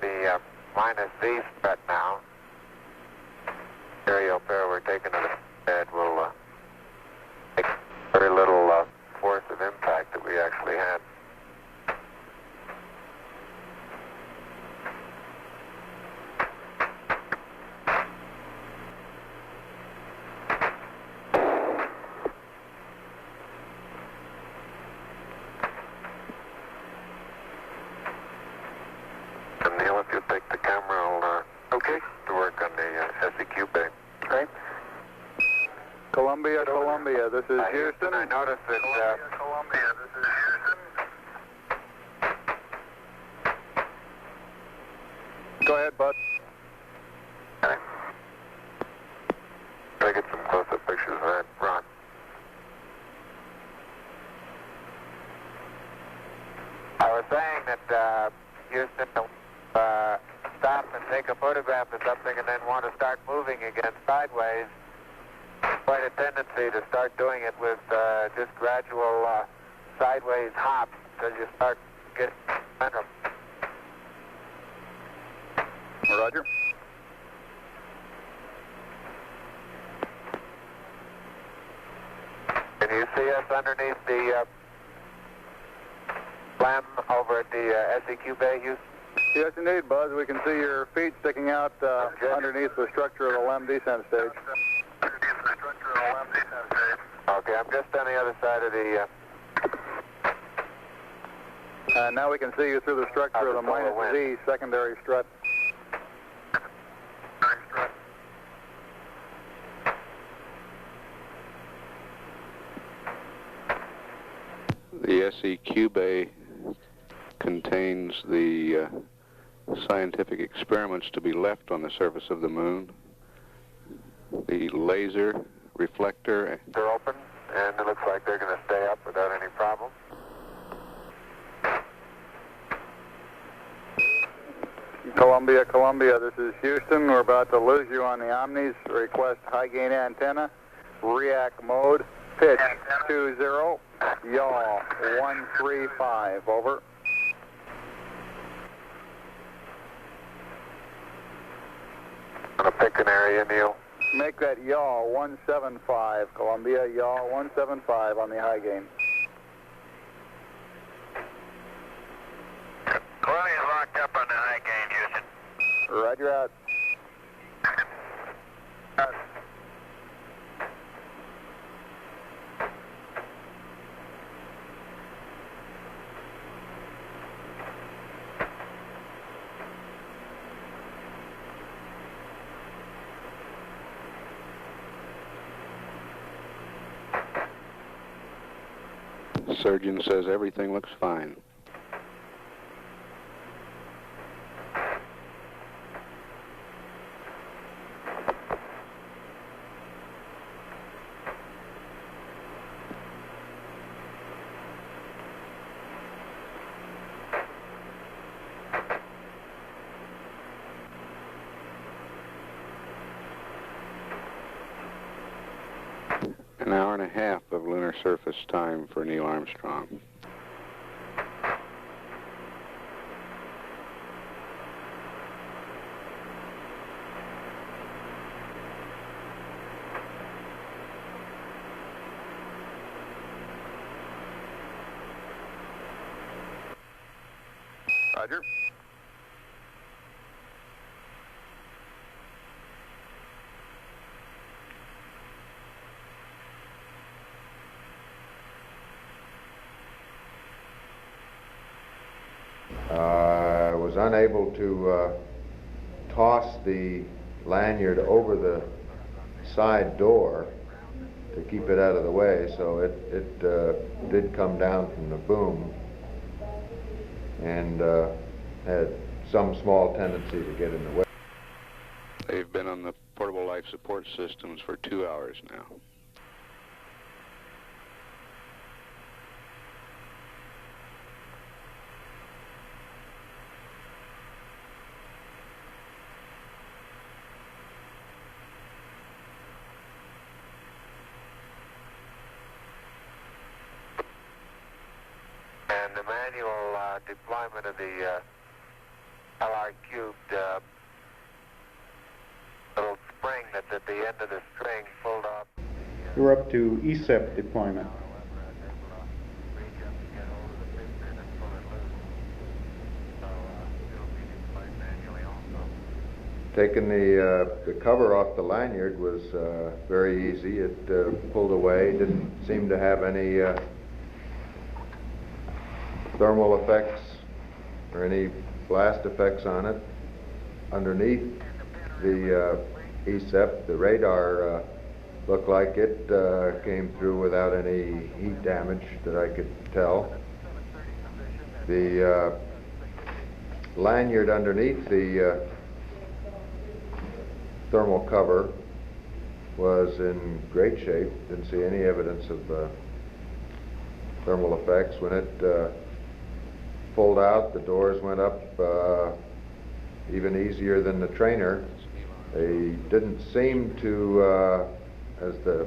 the minus V strut now. Aerial pair we're taking to the bed will take very little force of impact that we actually had. Neil, if you'll take the camera, I'll okay to work on the SEQ bay. Okay. Columbia, Columbia, this is Houston. I noticed that. Columbia, this is Houston. Go ahead, Bud. Okay. Try to get some close-up pictures of that rock. I was saying that Houston stop and take a photograph of something and then want to start moving again sideways. Quite a tendency to start doing it with just gradual sideways hops until you start getting momentum. Roger. Can you see us underneath the LEM over at the SEQ bay, Houston? Yes, indeed, Buzz. We can see your feet sticking out underneath the structure of the LEM descent stage. Okay, I'm just on the other side of the... And now we can see you through the structure of the minus Z secondary strut. The SEQ bay contains the scientific experiments to be left on the surface of the moon. The laser, reflector. They're open, and it looks like they're going to stay up without any problem. Columbia, Columbia, this is Houston. We're about to lose you on the Omnis. Request high gain antenna, react mode, pitch 20, yaw 135, over. I'm going to pick an area, Neil. Make that yaw 175, Columbia, yaw 175 on the high gain. Columbia is locked up on the high gain, Houston. Roger out. The surgeon says everything looks fine. An hour and a half of lunar surface time for Neil Armstrong. Roger. I was unable to toss the lanyard over the side door to keep it out of the way, so it did come down from the boom and had some small tendency to get in the way. They've been on the portable life support systems for 2 hours now. And the manual deployment of the LR cubed little spring that's at the end of the string pulled off. We're up to ESEP deployment. Taking the cover off the lanyard was very easy. It pulled away, didn't seem to have any thermal effects or any blast effects on it. Underneath the ESEP, the radar looked like it came through without any heat damage that I could tell. The lanyard underneath the thermal cover was in great shape. Didn't see any evidence of thermal effects. When it pulled out, the doors went up even easier than the trainer. They didn't seem to, as the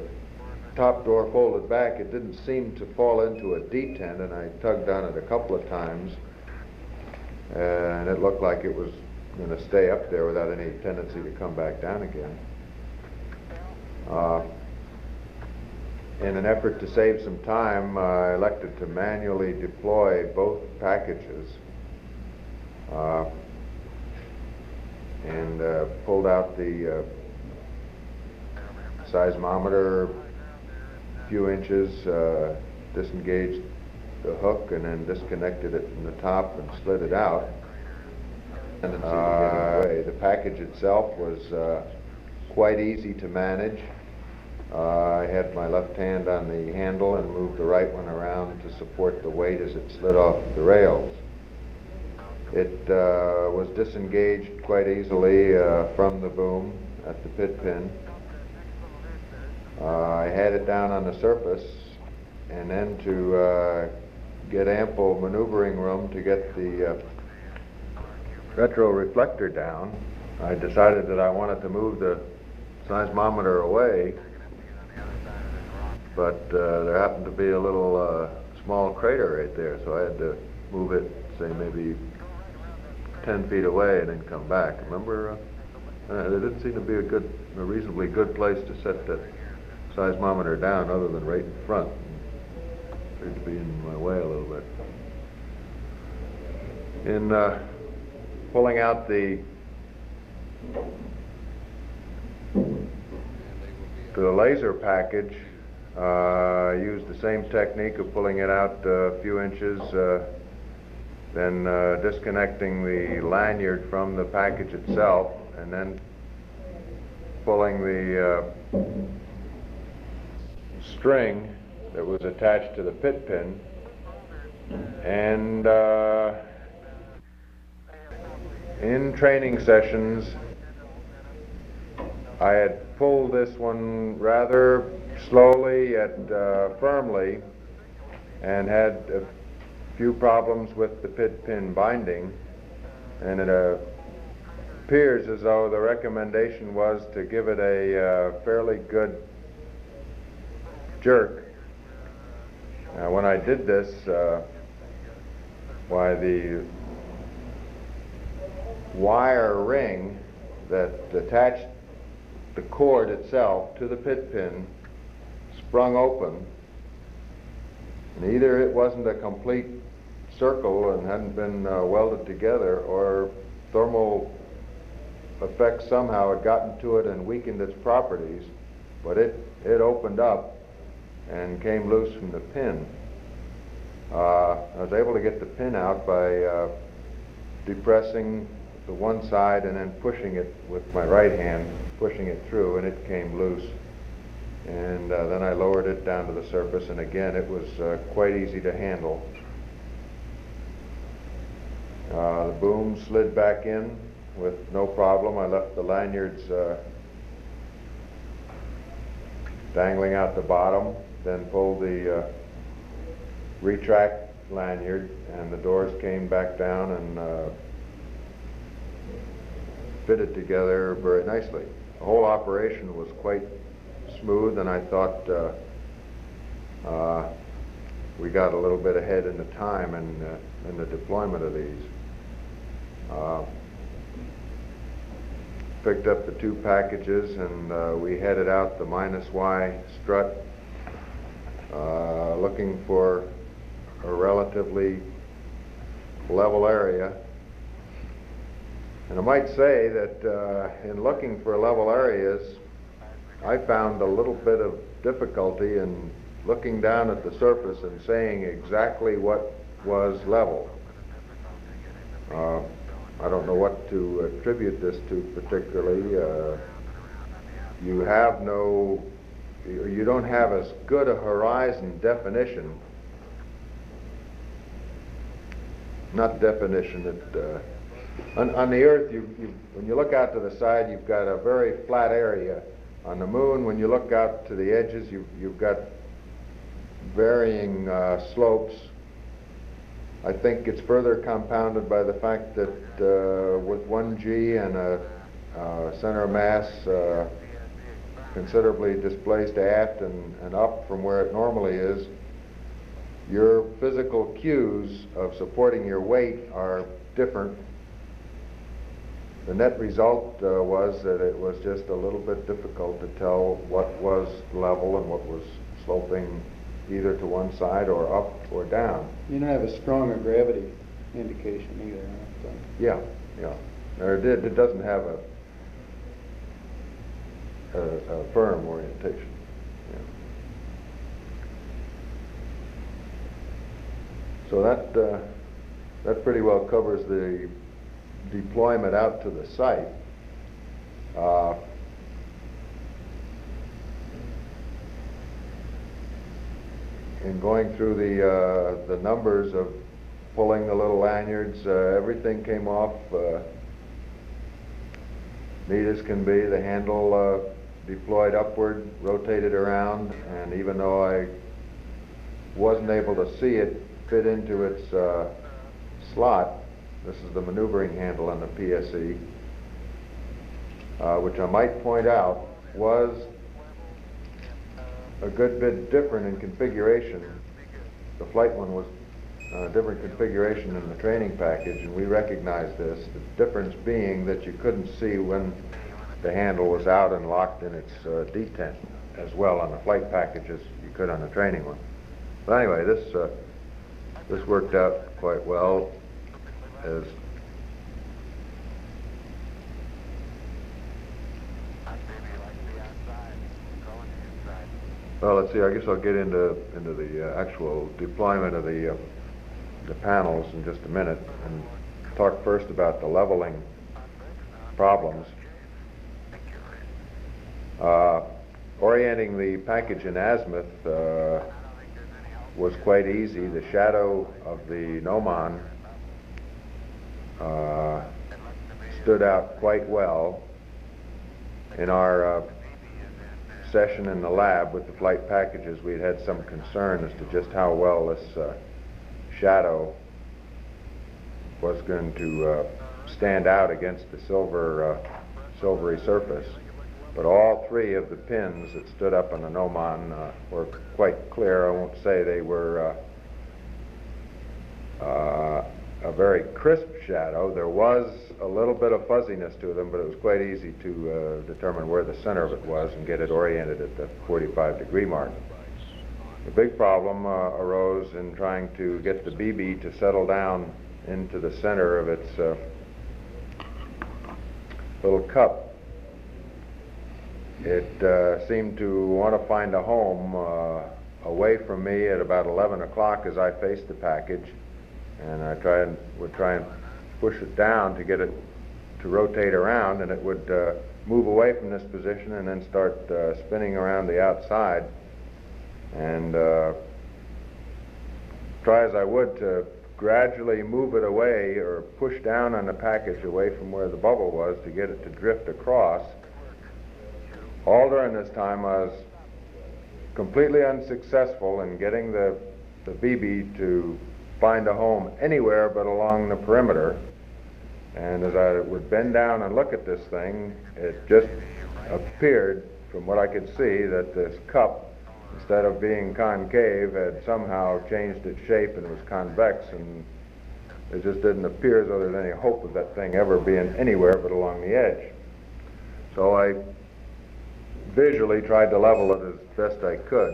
top door folded back, it didn't seem to fall into a detent, and I tugged on it a couple of times, and it looked like it was going to stay up there without any tendency to come back down again. In an effort to save some time, I elected to manually deploy both packages and pulled out the seismometer a few inches, disengaged the hook, and then disconnected it from the top and slid it out. The package itself was quite easy to manage. I had my left hand on the handle and moved the right one around to support the weight as it slid off the rails. It was disengaged quite easily from the boom at the pit pin. I had it down on the surface, and then to get ample maneuvering room to get the retroreflector down, I decided that I wanted to move the seismometer away, but there happened to be a little small crater right there, so I had to move it, say, maybe 10 feet away and then come back. Remember, there didn't seem to be a reasonably good place to set the seismometer down other than right in front. It appeared to be in my way a little bit. In pulling out the laser package, I used the same technique of pulling it out a few inches, then disconnecting the lanyard from the package itself, and then pulling the string that was attached to the pit pin, and in training sessions I had pulled this one rather slowly yet firmly, and had a few problems with the pit pin binding, and it appears as though the recommendation was to give it a fairly good jerk. Now, when I did this, the wire ring that attached the cord itself to the pit pin sprung open, and either it wasn't a complete circle and hadn't been welded together, or thermal effects somehow had gotten to it and weakened its properties, but it opened up and came loose from the pin. I was able to get the pin out by depressing the one side and then pushing it with my right hand, pushing it through, and it came loose. And then I lowered it down to the surface, and again it was quite easy to handle. The boom slid back in with no problem. I left the lanyards dangling out the bottom, then pulled the retract lanyard, and the doors came back down and fitted together very nicely. The whole operation was quite smooth, and I thought we got a little bit ahead in the time in the deployment of these. picked up the 2 packages, and we headed out the -Y strut, looking for a relatively level area. And I might say that in looking for level areas, I found a little bit of difficulty in looking down at the surface and saying exactly what was level. I don't know what to attribute this to particularly. You don't have as good a horizon definition. Not definition, on the Earth, when you look out to the side, you've got a very flat area. On the Moon, when you look out to the edges, you've got varying slopes. I think it's further compounded by the fact that with 1G and a center of mass considerably displaced aft and up from where it normally is, your physical cues of supporting your weight are different. The net result was that it was just a little bit difficult to tell what was level and what was sloping either to one side or up or down. You don't have a stronger gravity indication either. So. Yeah. It doesn't have a firm orientation. Yeah. So that pretty well covers the deployment out to the site. In going through the numbers of pulling the little lanyards, everything came off neat as can be. The handle deployed upward, rotated around, and even though I wasn't able to see it fit into its slot, this is the maneuvering handle on the PSE, which I might point out was a good bit different in configuration. The flight one was a different configuration in the training package, and we recognized this. The difference being that you couldn't see when the handle was out and locked in its detent as well on the flight package as you could on the training one. But anyway, this worked out quite well. As well, let's see. I guess I'll get into the actual deployment of the panels in just a minute, and talk first about the leveling problems. Orienting the package in azimuth was quite easy. The shadow of the gnomon stood out quite well. In our session in the lab with the flight packages, we had some concern as to just how well this shadow was going to stand out against the silvery surface. But all 3 of the pins that stood up on the gnomon were quite clear. I won't say they were a very crisp shadow. There was a little bit of fuzziness to them, but it was quite easy to determine where the center of it was and get it oriented at the 45-degree mark. The big problem arose in trying to get the BB to settle down into the center of its little cup. It seemed to want to find a home away from me at about 11 o'clock as I faced the package, and I would try and push it down to get it to rotate around, and it would move away from this position and then start spinning around the outside. And try as I would to gradually move it away or push down on the package away from where the bubble was to get it to drift across, all during this time I was completely unsuccessful in getting the BB to find a home anywhere but along the perimeter. And as I would bend down and look at this thing, it just appeared, from what I could see, that this cup, instead of being concave, had somehow changed its shape and was convex, and it just didn't appear as though there's any hope of that thing ever being anywhere but along the edge. So I visually tried to level it as best I could.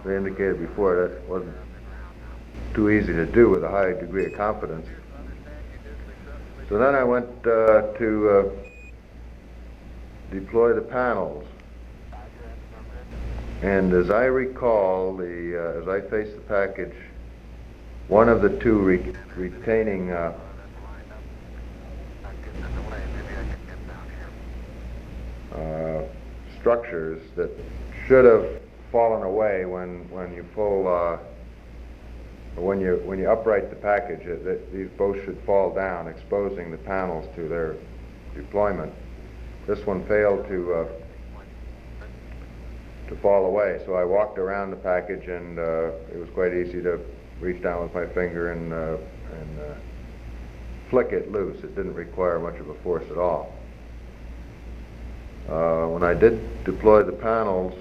As I indicated before, that wasn't too easy to do with a high degree of confidence. So then I went to deploy the panels. And as I recall, as I faced the package, one of the two retaining structures that should have fallen away when you pull when you upright the package, these both should fall down, exposing the panels to their deployment. This one failed to fall away, so I walked around the package, and it was quite easy to reach down with my finger and flick it loose. It didn't require much of a force at all. When I did deploy the panels,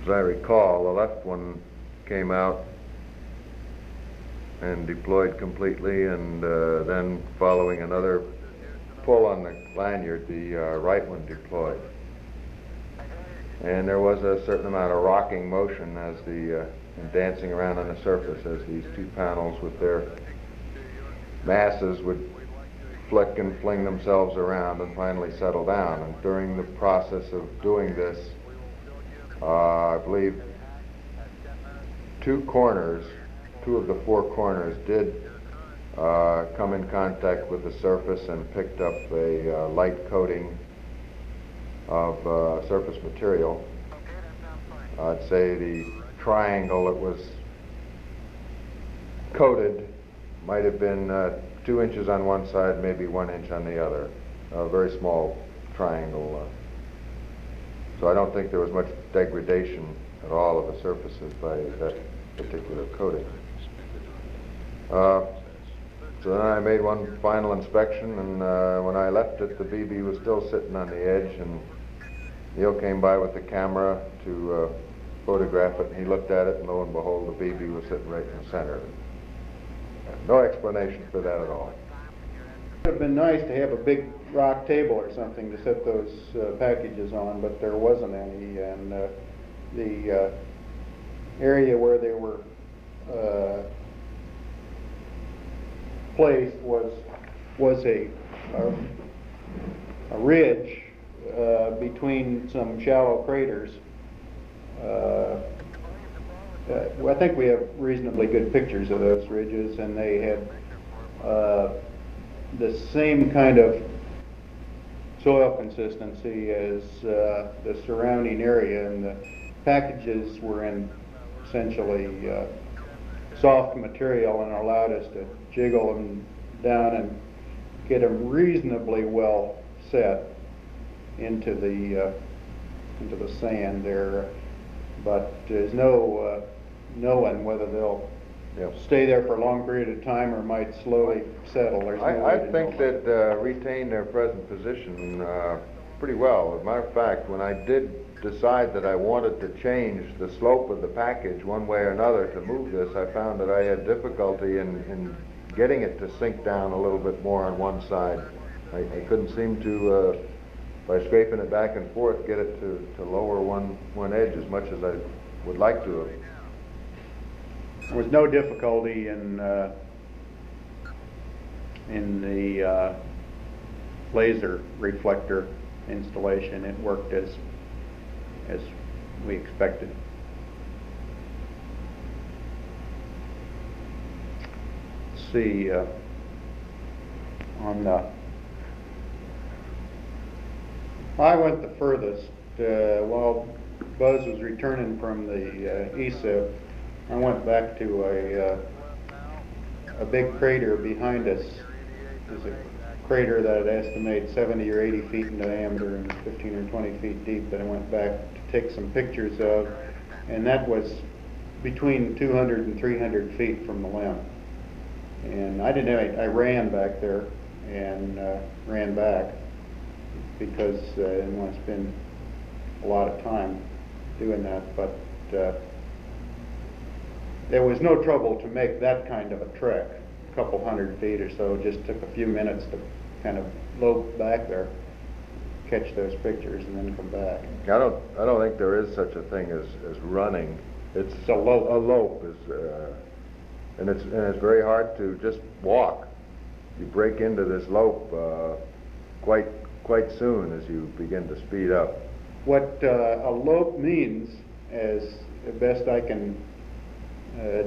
as I recall, the left one came out and deployed completely, and then following another pull on the lanyard, the right one deployed. And there was a certain amount of rocking motion as and dancing around on the surface as these two panels with their masses would flick and fling themselves around and finally settle down. And during the process of doing this, I believe two of the four corners did come in contact with the surface and picked up a light coating of surface material. I'd say the triangle that was coated might have been 2 inches on one side, maybe 1 inch on the other. A very small triangle. So I don't think there was much degradation at all of the surfaces by that particular coating. So then I made one final inspection, and when I left it, the BB was still sitting on the edge, and Neil came by with the camera to photograph it, and he looked at it, and lo and behold, the BB was sitting right in the center. No explanation for that at all. It would have been nice to have a big rock table or something to set those packages on, but there wasn't any, and the area where they were placed was a ridge between some shallow craters. I think we have reasonably good pictures of those ridges, and they had the same kind of soil consistency as the surrounding area, and the packages were in essentially soft material and allowed us to jiggle them down and get them reasonably well set into the sand there, but there's no knowing whether they'll stay there for a long period of time or might slowly settle. There's no way I to think know. that retain their present position pretty well. As a matter of fact, when I did decide that I wanted to change the slope of the package one way or another to move this, I found that I had difficulty in getting it to sink down a little bit more on one side. I couldn't seem to, by scraping it back and forth, get it to lower one edge as much as I would like to have. There was no difficulty in the laser reflector installation. It worked as we expected. Let's see, I went the furthest. While Buzz was returning from the ESIP, I went back to a big crater behind us. There's a crater that I'd estimate 70 or 80 feet in diameter and 15 or 20 feet deep that I went back to take some pictures of, and that was between 200 and 300 feet from the limb. And I ran back there and ran back because I didn't want to spend a lot of time doing that, but there was no trouble to make that kind of a trek. a couple 100 feet or so. It just took a few minutes to kind of lope back there, catch those pictures, and then come back. I don't think there is such a thing as running. It's a lope. A lope is, and it's very hard to just walk. You break into this lope quite soon as you begin to speed up. What a lope means, as best I can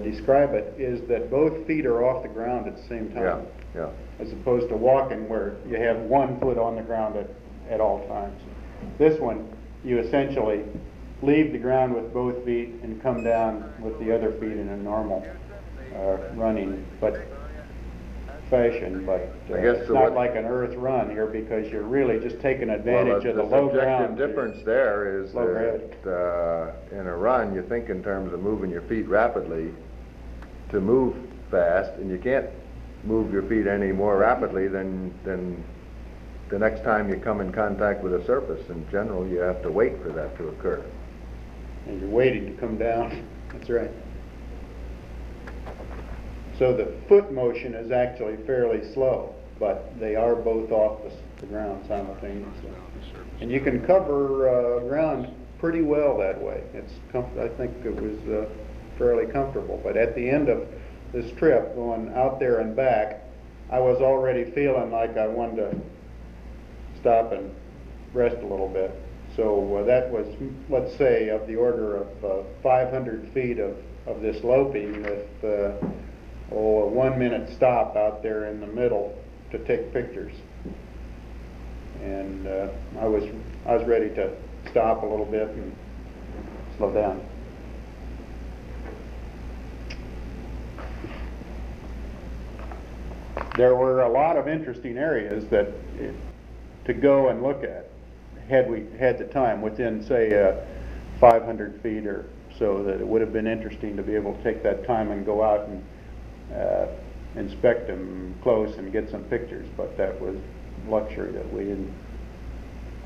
describe it, is that both feet are off the ground at the same time. Yeah. As opposed to walking where you have one foot on the ground at all times. This one, you essentially leave the ground with both feet and come down with the other feet in a normal running fashion, but it's not like an earth run here, because you're really just taking advantage of the low ground. The difference there is that in a run you think in terms of moving your feet rapidly to move fast, and you can't move your feet any more rapidly than the next time you come in contact with a surface. In general, you have to wait for that to occur. And you're waiting to come down. That's right. So the foot motion is actually fairly slow, but they are both off the ground simultaneously. And you can cover ground pretty well that way. I think it was fairly comfortable. But at the end of this trip, going out there and back, I was already feeling like I wanted to stop and rest a little bit. So that was, let's say, of the order of 500 feet of this loping with a 1 minute stop out there in the middle to take pictures. And I was ready to stop a little bit and slow down. There were a lot of interesting areas to go and look at had we had the time within, say, 500 feet or so, that it would have been interesting to be able to take that time and go out and inspect them close and get some pictures, but that was luxury that we didn't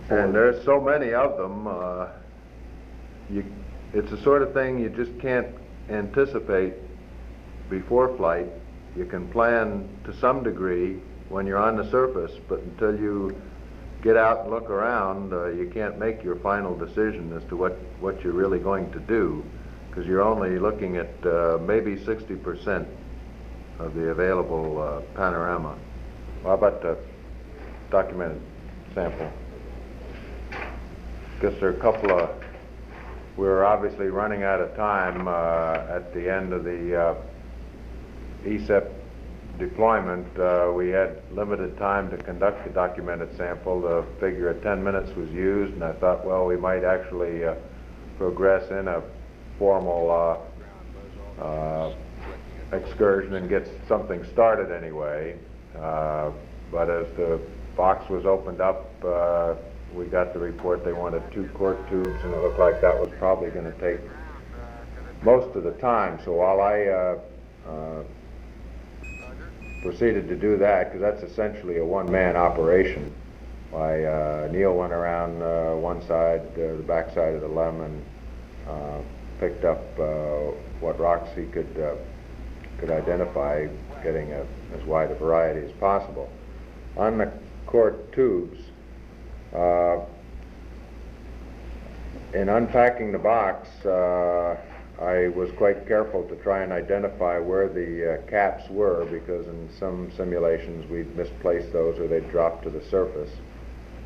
afford. And there's so many of them. It's the sort of thing you just can't anticipate before flight. You can plan to some degree when you're on the surface, but until you get out and look around, you can't make your final decision as to what you're really going to do, because you're only looking at maybe 60% of the available panorama. How about the documented sample? Guess there are a couple of, we're obviously running out of time at the end of the ESEP deployment. We had limited time to conduct the documented sample. The figure of 10 minutes was used, and I thought, well, we might actually progress in a formal excursion and get something started anyway. But as the box was opened up, we got the report they wanted 2 core tubes, and it looked like that was probably going to take most of the time. So while I proceeded to do that, because that's essentially a one-man operation, Neil went around one side, the back side of the LEM, and picked up what rocks he could identify, getting as wide a variety as possible. On the core tubes, in unpacking the box, I was quite careful to try and identify where the caps were, because in some simulations we'd misplaced those or they'd dropped to the surface.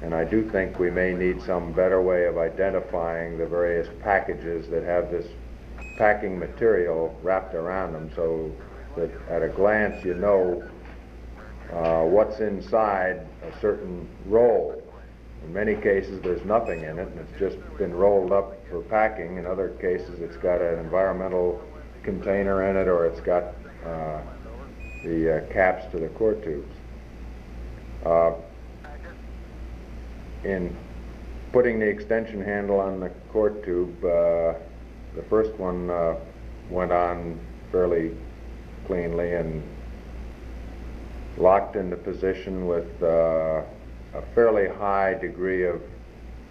And I do think we may need some better way of identifying the various packages that have this packing material wrapped around them, so that at a glance you know what's inside a certain roll. In many cases there's nothing in it and it's just been rolled up for packing. In other cases it's got an environmental container in it, or it's got the caps to the core tubes. In putting the extension handle on the core tube, the first one went on fairly cleanly and locked into position with a fairly high degree of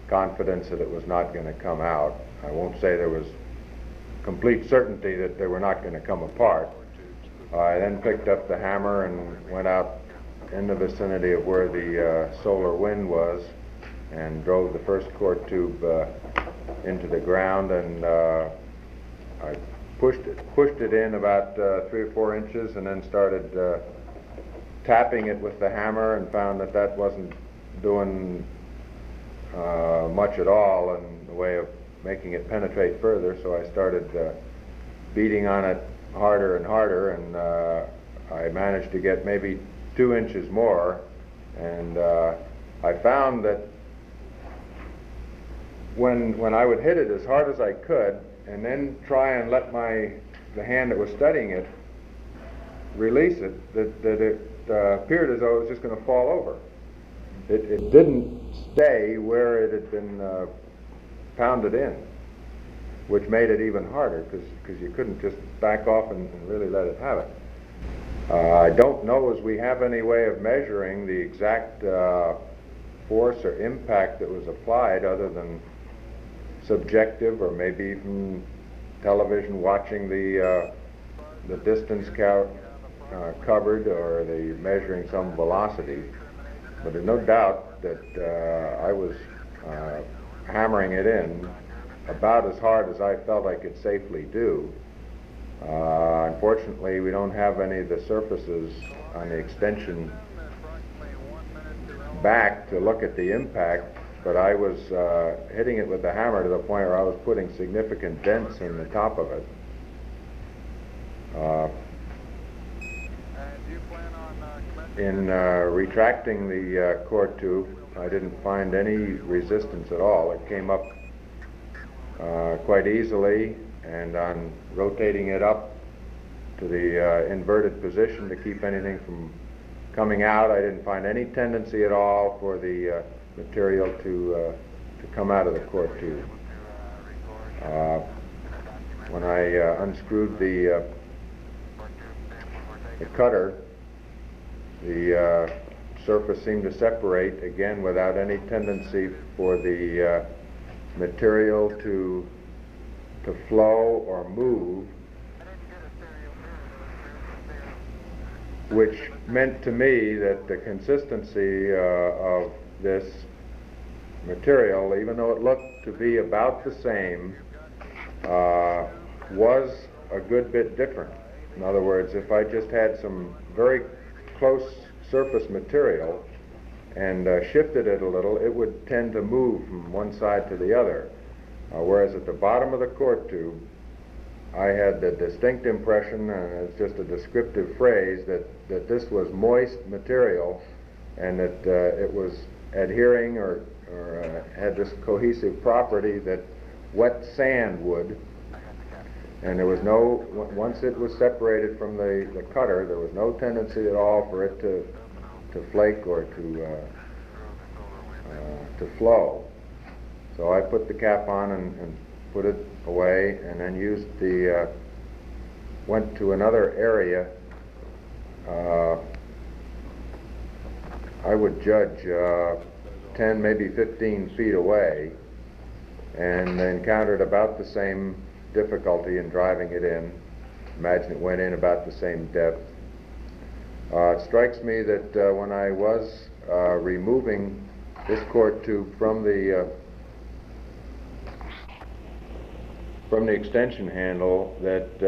confidence that it was not going to come out. I won't say there was complete certainty that they were not going to come apart, I then picked up the hammer and went out in the vicinity of where the solar wind was and drove the first core tube into the ground, and I pushed it in about 3 or 4 inches, and then started tapping it with the hammer, and found that that wasn't doing much at all in the way of making it penetrate further. So I started beating on it harder and harder, and I managed to get maybe 2 inches more, and I found that when I would hit it as hard as I could and then try and let the hand that was studying it release it, that it appeared as though it was just going to fall over. It didn't stay where it had been pounded in, which made it even harder, because you couldn't just back off and really let it have it. I don't know as we have any way of measuring the exact force or impact that was applied, other than subjective, or maybe from television watching the distance covered, or the measuring some velocity. But there's no doubt that I was hammering it in about as hard as I felt I could safely do. Unfortunately, we don't have any of the surfaces on the extension back to look at the impact, but I was hitting it with the hammer to the point where I was putting significant dents in the top of it. In retracting the core tube, I didn't find any resistance at all. It came up quite easily, and on rotating it up to the inverted position to keep anything from coming out, I didn't find any tendency at all for the material to come out of the core tube. When I unscrewed the cutter, the surface seemed to separate again without any tendency for the material to flow or move, which meant to me that the consistency of this material, even though it looked to be about the same, was a good bit different. In other words, if I just had some very close surface material and shifted it a little, it would tend to move from one side to the other. Whereas at the bottom of the core tube, I had the distinct impression, and it's just a descriptive phrase, that this was moist material, and that it was adhering or had this cohesive property that wet sand would. And there was no, once it was separated from the cutter, there was no tendency at all for it to flake or to flow. So I put the cap on and put it away, and then used went to another area. I would judge 10, maybe 15 feet away, and encountered about the same difficulty in driving it in. Imagine it went in about the same depth. It strikes me that when I was removing this core tube from the extension handle, that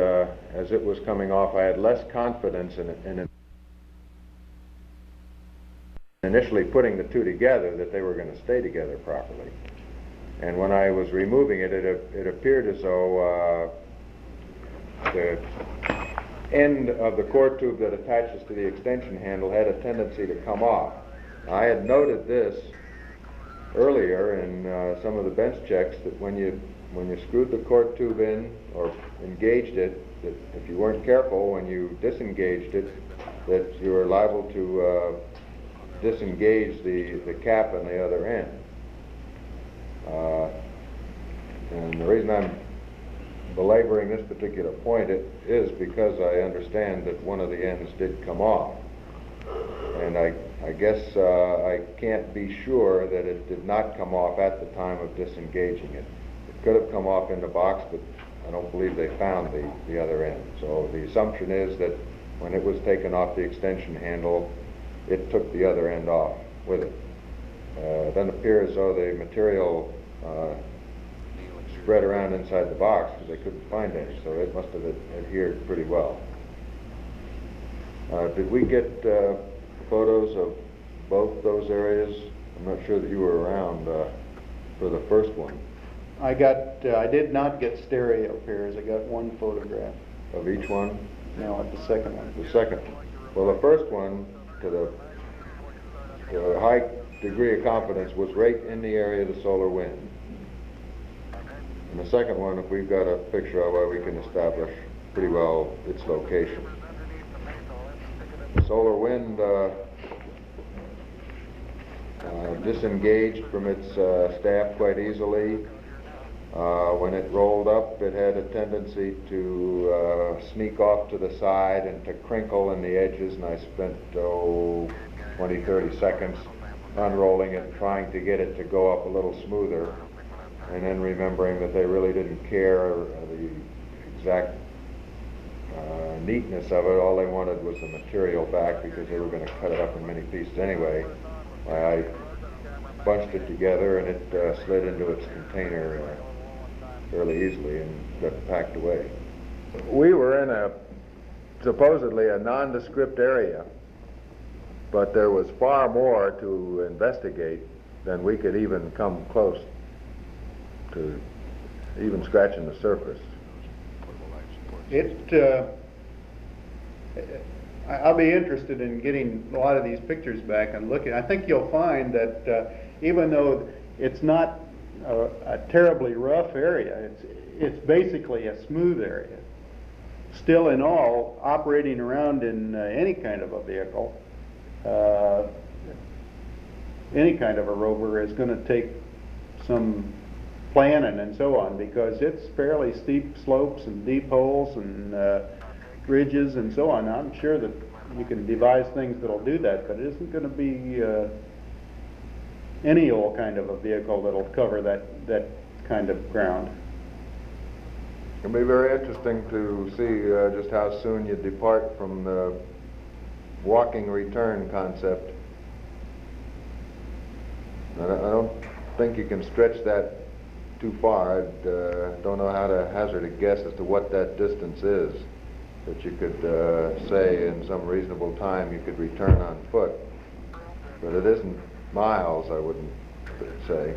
as it was coming off, I had less confidence in it initially putting the two together, that they were going to stay together properly. And when I was removing it, it appeared as though the end of the core tube that attaches to the extension handle had a tendency to come off. I had noted this earlier in some of the bench checks, that when you screwed the core tube in or engaged it, that if you weren't careful when you disengaged it, that you were liable to disengage the cap on the other end. And the reason I'm belaboring this particular point is because I understand that one of the ends did come off. And I guess I can't be sure that it did not come off at the time of disengaging it. It could have come off in the box, but I don't believe they found the other end. So the assumption is that when it was taken off the extension handle, it took the other end off with it. It doesn't appear as though the material spread around inside the box because they couldn't find any, so it must have adhered pretty well. Did we get photos of both those areas? I'm not sure that you were around for the first one. I did not get stereo pairs. I got one photograph. Of each one? No, at the second one. The second. Well, the first one, to a high degree of confidence, was right in the area of the solar wind. And the second one, if we've got a picture of it, we can establish pretty well its location. The solar wind disengaged from its staff quite easily. When it rolled up, it had a tendency to sneak off to the side and to crinkle in the edges, and I spent 20, 30 seconds unrolling it, trying to get it to go up a little smoother, and then remembering that they really didn't care the exact neatness of it. All they wanted was the material back because they were going to cut it up in many pieces anyway. I bunched it together and it slid into its container fairly easily and got packed away. We were in supposedly a nondescript area, but there was far more to investigate than we could even come close to even scratching the surface. I'll be interested in getting a lot of these pictures back and looking. I think you'll find that even though it's not a terribly rough area, it's basically a smooth area. Still, in all, operating around in any kind of a vehicle, any kind of a rover is going to take some planning and so on, because it's fairly steep slopes and deep holes and ridges and so on. I'm sure that you can devise things that'll do that, but it isn't going to be any old kind of a vehicle that'll cover that kind of ground. It'll be very interesting to see just how soon you depart from the walking return concept. I don't think you can stretch that too far. I don't know how to hazard a guess as to what that distance is that you could say in some reasonable time you could return on foot. But it isn't miles, I wouldn't say.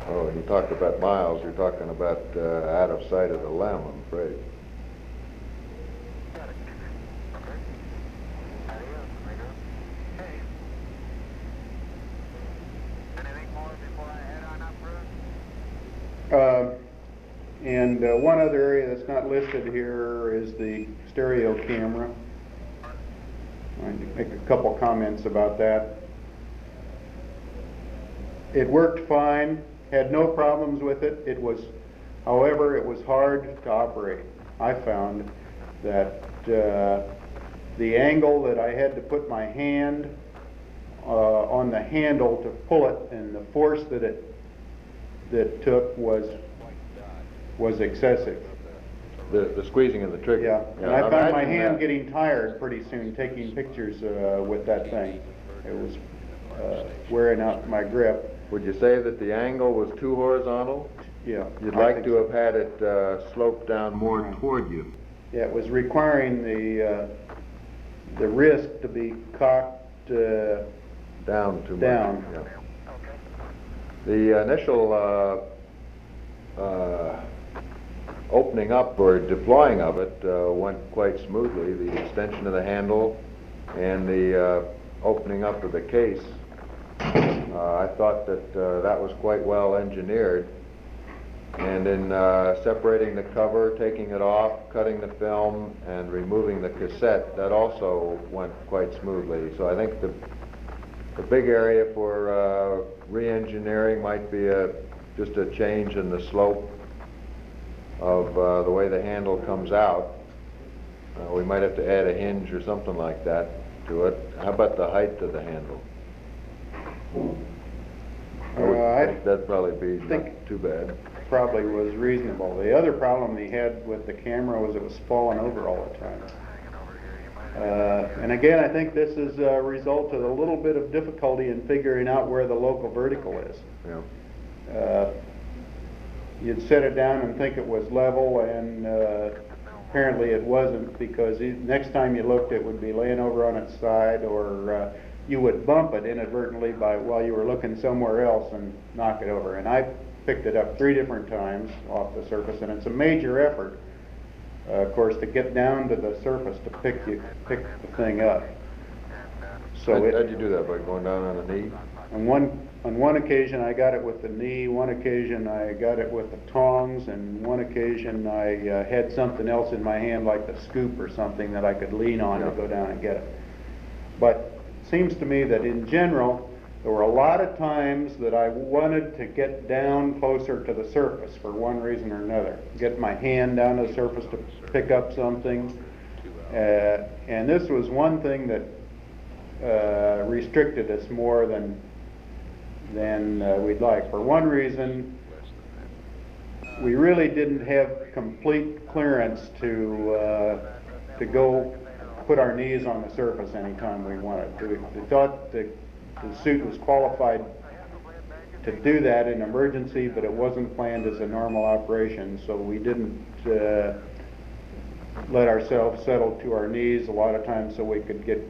Oh, when you talk about miles, you're talking about out of sight of the limb, I'm afraid. And one other area that's not listed here is the stereo camera. I'm going to make a couple comments about that. It worked fine, had no problems with it. However, it was hard to operate. I found that the angle that I had to put my hand on the handle to pull it, and the force that it took was excessive. The squeezing of the trigger. Yeah, and I found my hand getting tired pretty soon taking pictures with that thing. It was wearing out my grip. Would you say that the angle was too horizontal? Yeah. You'd like to have had it slope down more toward you. Yeah, it was requiring the wrist to be cocked down too down. much. Yeah. The initial opening up or deploying of it went quite smoothly. The extension of the handle and the opening up of the case. I thought that that was quite well engineered. And in separating the cover, taking it off, cutting the film, and removing the cassette, that also went quite smoothly. So I think the big area for re-engineering might be just a change in the slope of the way the handle comes out. We might have to add a hinge or something like that to it. How about the height of the handle? I would think that'd probably be not too bad. probably was reasonable. The other problem he had with the camera was it was falling over all the time. And again, I think this is a result of a little bit of difficulty in figuring out where the local vertical is. Yeah. You'd set it down and think it was level, and apparently it wasn't, because next time you looked it would be laying over on its side, or you would bump it inadvertently while you were looking somewhere else and knock it over. And I picked it up 3 different times off the surface, and it's a major effort, of course, to get down to the surface to pick the thing up. So how'd you do that, by going down on the knee? On one occasion I got it with the knee, one occasion I got it with the tongs, and one occasion I had something else in my hand like the scoop or something that I could lean on to go down and get it. But it seems to me that in general there were a lot of times that I wanted to get down closer to the surface for one reason or another. Get my hand down to the surface to pick up something. And this was one thing that restricted us more than we'd like. For one reason, we really didn't have complete clearance to go put our knees on the surface anytime we wanted. We thought the suit was qualified to do that in emergency, but it wasn't planned as a normal operation, so we didn't let ourselves settle to our knees a lot of times so we could get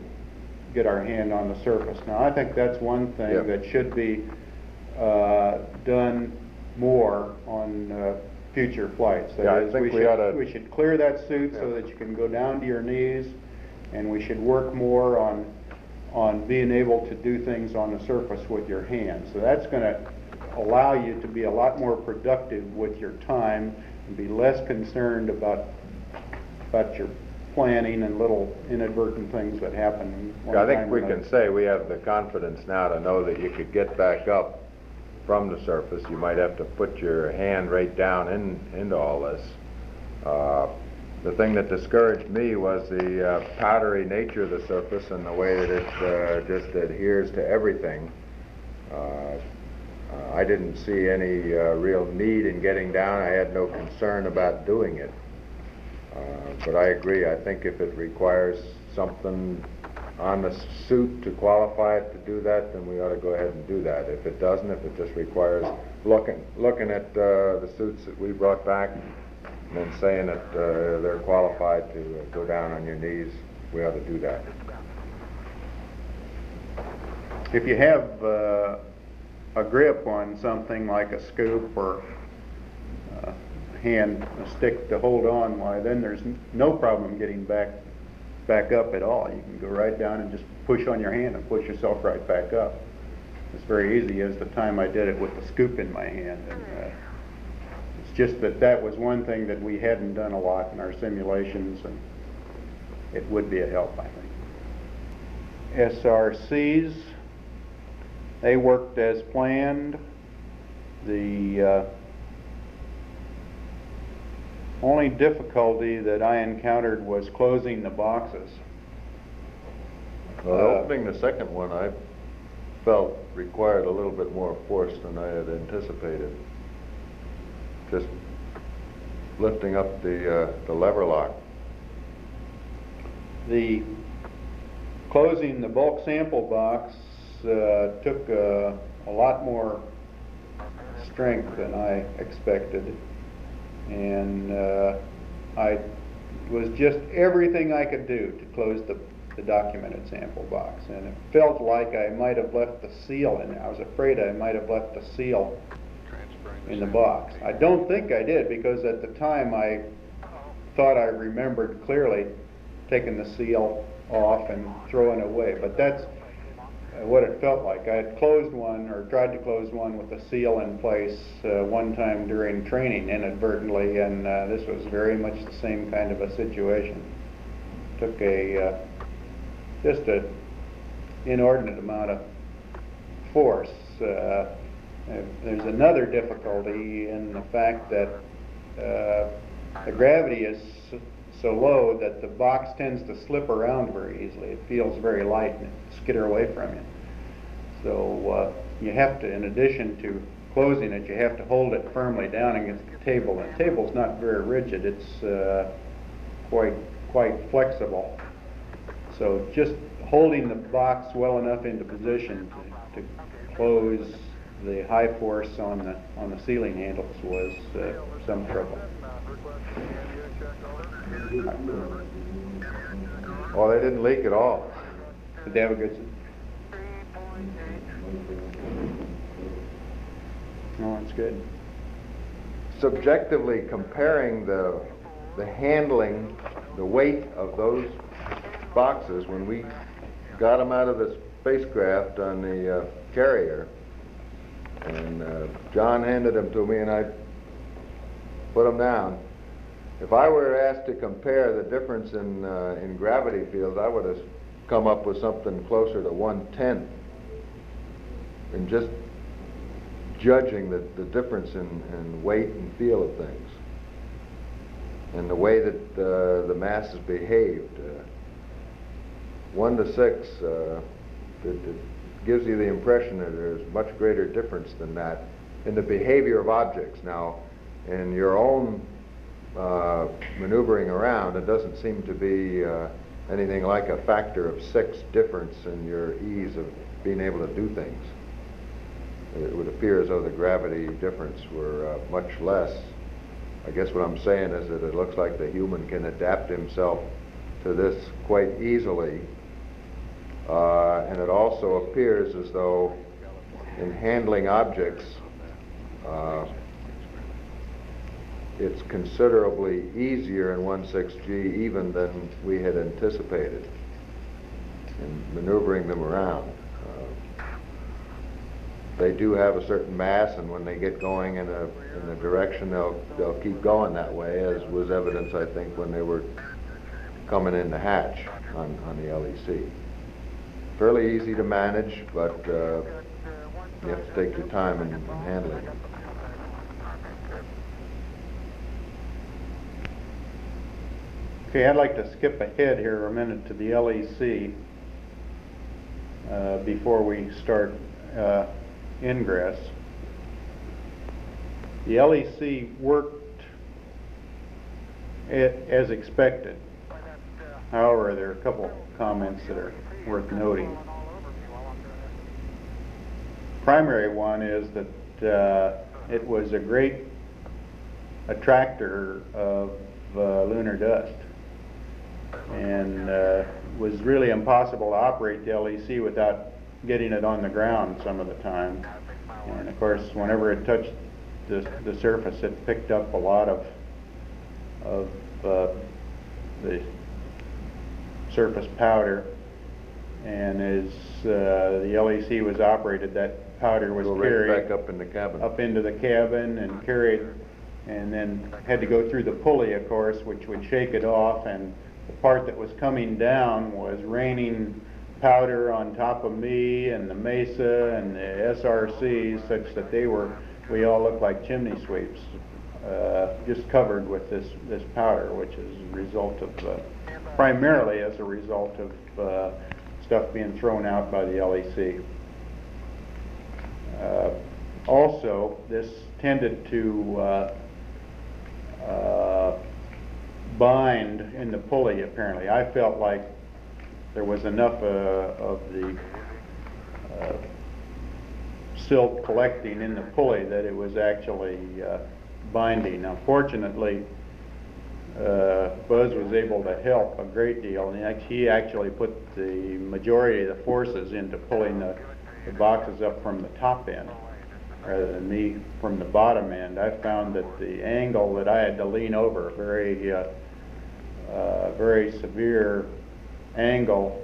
our hand on the surface. Now, I think that's one thing that should be done more on future flights. That is, we should clear that suit so that you can go down to your knees, and we should work more on being able to do things on the surface with your hands. So that's going to allow you to be a lot more productive with your time and be less concerned about your planning and little inadvertent things that happen. I think we can say we have the confidence now to know that you could get back up from the surface. You might have to put your hand right down into all this. The thing that discouraged me was the powdery nature of the surface and the way that it just adheres to everything. I didn't see any real need in getting down. I had no concern about doing it. But I agree. I think if it requires something on the suit to qualify it to do that, then we ought to go ahead and do that. If it doesn't, if it just requires looking at the suits that we brought back and then saying that they're qualified to go down on your knees, we ought to do that. If you have a grip on something like a scoop or a stick to hold on, why then there's no problem getting back up at all. You can go right down and just push on your hand and push yourself right back up. It's very easy as the time I did it with the scoop in my hand. And it's just that was one thing that we hadn't done a lot in our simulations, and it would be a help, I think. SRCs, they worked as planned. The only difficulty that I encountered was closing the boxes. Well, opening the second one, I felt required a little bit more force than I had anticipated. Just lifting up the lever lock. The closing the bulk sample box took a lot more strength than I expected. And I was just everything I could do to close the documented sample box, and it felt like I might have left the seal in there. I was afraid I might have left the seal in the box. I don't think I did, because at the time I thought I remembered clearly taking the seal off and throwing it away, but that's what it felt like. I had closed one, or tried to close one with the seal in place one time during training inadvertently, and this was very much the same kind of a situation. Took just an inordinate amount of force. There's another difficulty in the fact that the gravity is so low that the box tends to slip around very easily. It feels very light and it skitter away from you. So you have to, in addition to closing it, you have to hold it firmly down against the table. And the table's not very rigid. It's quite flexible. So just holding the box well enough into position to close the high force on the ceiling handles was some trouble. Well, they didn't leak at all. Did they have a good? Oh, that's good. Subjectively comparing the handling, the weight of those boxes when we got them out of the spacecraft on the carrier, and John handed them to me and I put them down. If I were asked to compare the difference in gravity fields, I would have come up with something closer to 1/10 in just judging the difference in weight and feel of things and the way that the masses behaved. 1 to 6, it gives you the impression that there's much greater difference than that in the behavior of objects. Now, in your own maneuvering around, it doesn't seem to be anything like a factor of 6 difference in your ease of being able to do things. It would appear as though the gravity difference were much less. I guess what I'm saying is that it looks like the human can adapt himself to this quite easily. And it also appears as though in handling objects, it's considerably easier in 1/6G even than we had anticipated in maneuvering them around. They do have a certain mass, and when they get going in a direction, they'll keep going that way, as was evidence, I think, when they were coming in the hatch on the LEC. Fairly easy to manage, but you have to take your time in handling it. Okay, I'd like to skip ahead here a minute to the LEC before we start ingress. The LEC worked as expected. However, there are a couple comments that are worth noting. Primary one is that it was a great attractor of lunar dust, and was really impossible to operate the LEC without getting it on the ground some of the time. And of course, whenever it touched the surface, it picked up a lot of the surface powder, and as the LEC was operated, that powder was carried back up in the cabin. Up into the cabin and carried, and then had to go through the pulley, of course, which would shake it off, and the part that was coming down was raining powder on top of me and the Mesa and the SRCs, such that we all looked like chimney sweeps, just covered with this powder, which is a result of, primarily as a result of stuff being thrown out by the LEC. Also, this tended to bind in the pulley, apparently. I felt like there was enough of the silt collecting in the pulley that it was actually binding. Now, fortunately, Buzz was able to help a great deal, and he actually put the majority of the forces into pulling the boxes up from the top end, rather than me from the bottom end. I found that the angle that I had to lean over, very severe angle,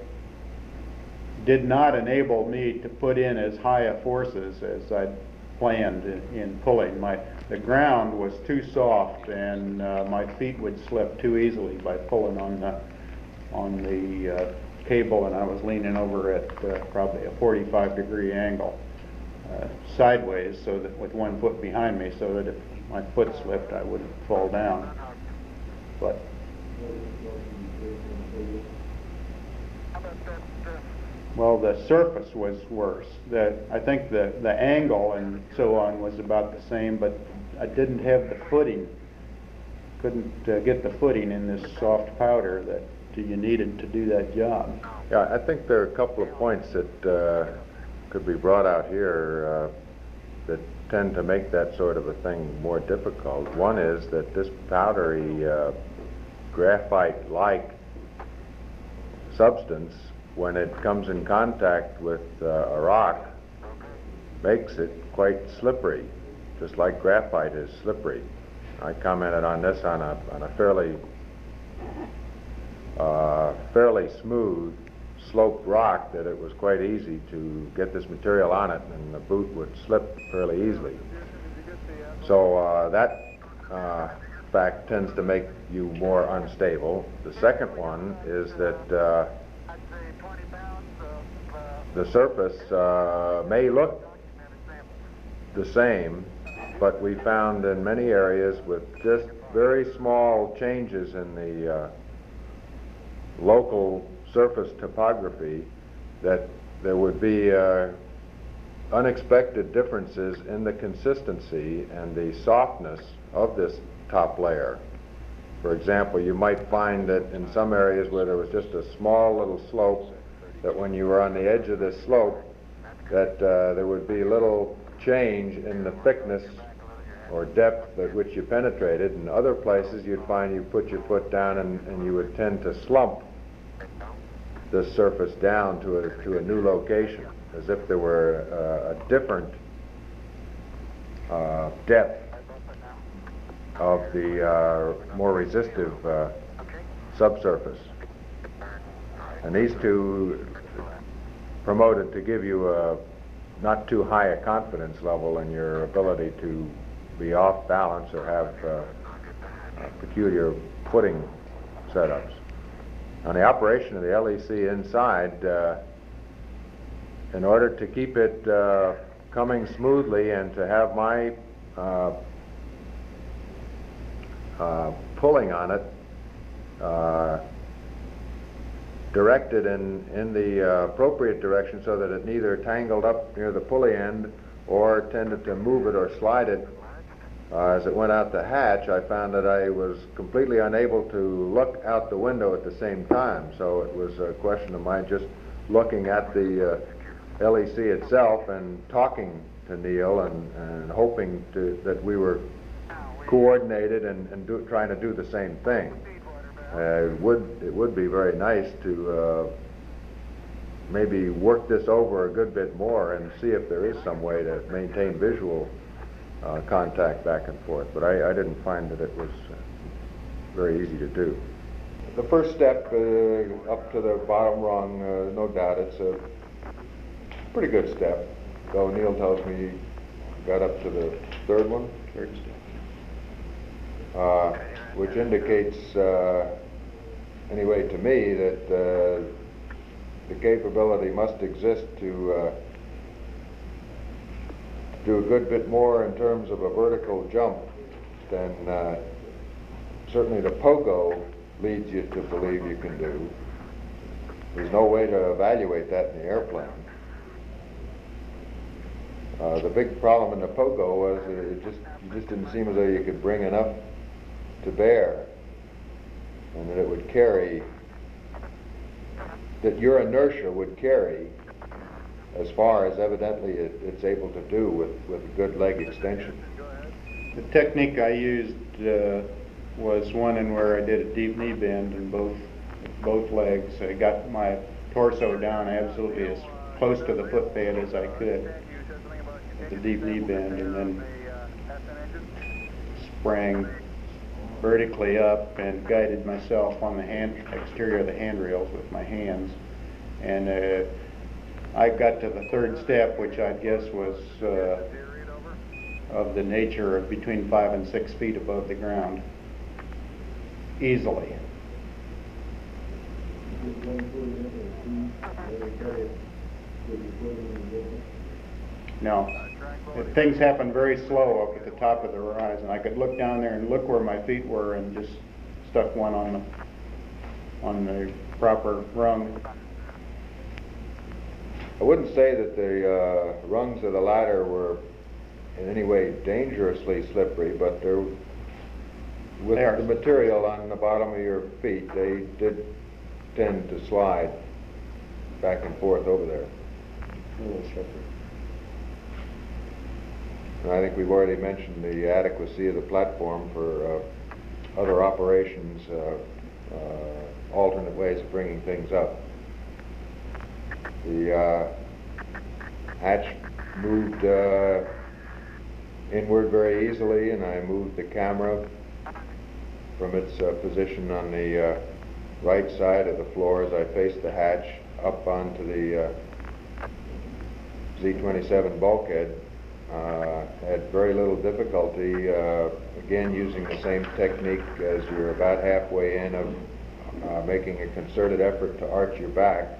did not enable me to put in as high a forces as I'd planned in pulling. The ground was too soft, and my feet would slip too easily by pulling on the cable, and I was leaning over at probably a 45-degree angle sideways, so that with one foot behind me, so that if my foot slipped, I wouldn't fall down. But Well, the surface was worse. I think the angle and so on was about the same, but I didn't have the footing. Couldn't get the footing in this soft powder that you needed to do that job. Yeah, I think there are a couple of points that could be brought out here that tend to make that sort of a thing more difficult. One is that this powdery graphite-like substance, when it comes in contact with a rock, makes it quite slippery, just like graphite is slippery. I commented on this on a fairly smooth sloped rock, that it was quite easy to get this material on it, and the boot would slip fairly easily. So that fact tends to make you more unstable. The second one is that the surface may look the same, but we found in many areas with just very small changes in the local surface topography that there would be unexpected differences in the consistency and the softness of this top layer. For example, you might find that in some areas where there was just a small little slope, that when you were on the edge of this slope, that there would be little change in the thickness or depth at which you penetrated. In other places, you'd find you put your foot down and you would tend to slump the surface down to a new location, as if there were a different depth of the more resistive subsurface. And these two promoted to give you a not too high a confidence level in your ability to be off balance or have peculiar footing setups. On the operation of the LEC inside, in order to keep it coming smoothly and to have my pulling on it directed in the appropriate direction so that it neither tangled up near the pulley end or tended to move it or slide it as it went out the hatch, I found that I was completely unable to look out the window at the same time. So it was a question of mine just looking at the LEC itself and talking to Neil and hoping that we were coordinated and trying to do the same thing. It would be very nice to maybe work this over a good bit more and see if there is some way to maintain visual contact back and forth, but I didn't find that it was very easy to do. The first step up to the bottom rung, no doubt, it's a pretty good step, though Neil tells me you got up to the third one? Third step. Which indicates, anyway to me, that the capability must exist to do a good bit more in terms of a vertical jump than certainly the POUSOU leads you to believe you can do. There's no way to evaluate that in the airplane. The big problem in the POUSOU was it just didn't seem as though you could bring enough to bear, and that it would carry, that your inertia would carry as far as evidently it's able to do with a good leg extension. The technique I used was one in where I did a deep knee bend in both legs. I got my torso down absolutely as close to the footpad as I could with the deep knee bend, and then sprang vertically up and guided myself on the exterior of the handrails with my hands. And I got to the third step, which I guess was of the nature of between 5 and 6 feet above the ground, easily. No, things happened very slow up at the top of the horizon. I could look down there and look where my feet were and just stuck one on the proper rung. I wouldn't say that the rungs of the ladder were in any way dangerously slippery, but they're, with the material on the bottom of your feet, they did tend to slide back and forth over there. A little slippery. And I think we've already mentioned the adequacy of the platform for other operations, alternate ways of bringing things up. The hatch moved inward very easily, and I moved the camera from its position on the right side of the floor as I faced the hatch up onto the Z-27 bulkhead. Had very little difficulty, again using the same technique as you're about halfway in, of making a concerted effort to arch your back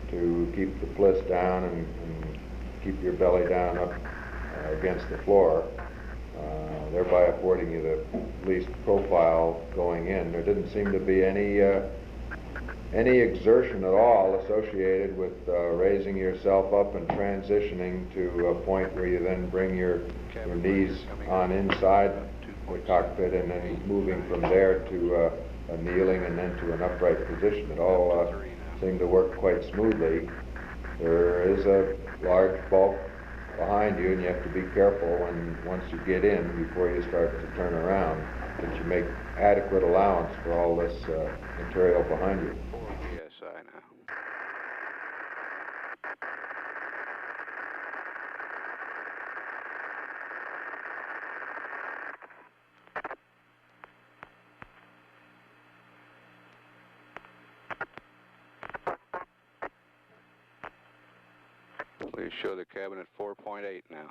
to keep the bliss down and keep your belly down up against the floor, thereby affording you the least profile going in. There didn't seem to be any exertion at all associated with raising yourself up and transitioning to a point where you then bring your knees on inside the cockpit and then moving from there to a kneeling and then to an upright position. It all seemed to work quite smoothly. There is a large bulk behind you, and you have to be careful when once you get in before you start to turn around, that you make adequate allowance for all this material behind you. PSI now. Please show the cabin at 4.8 now.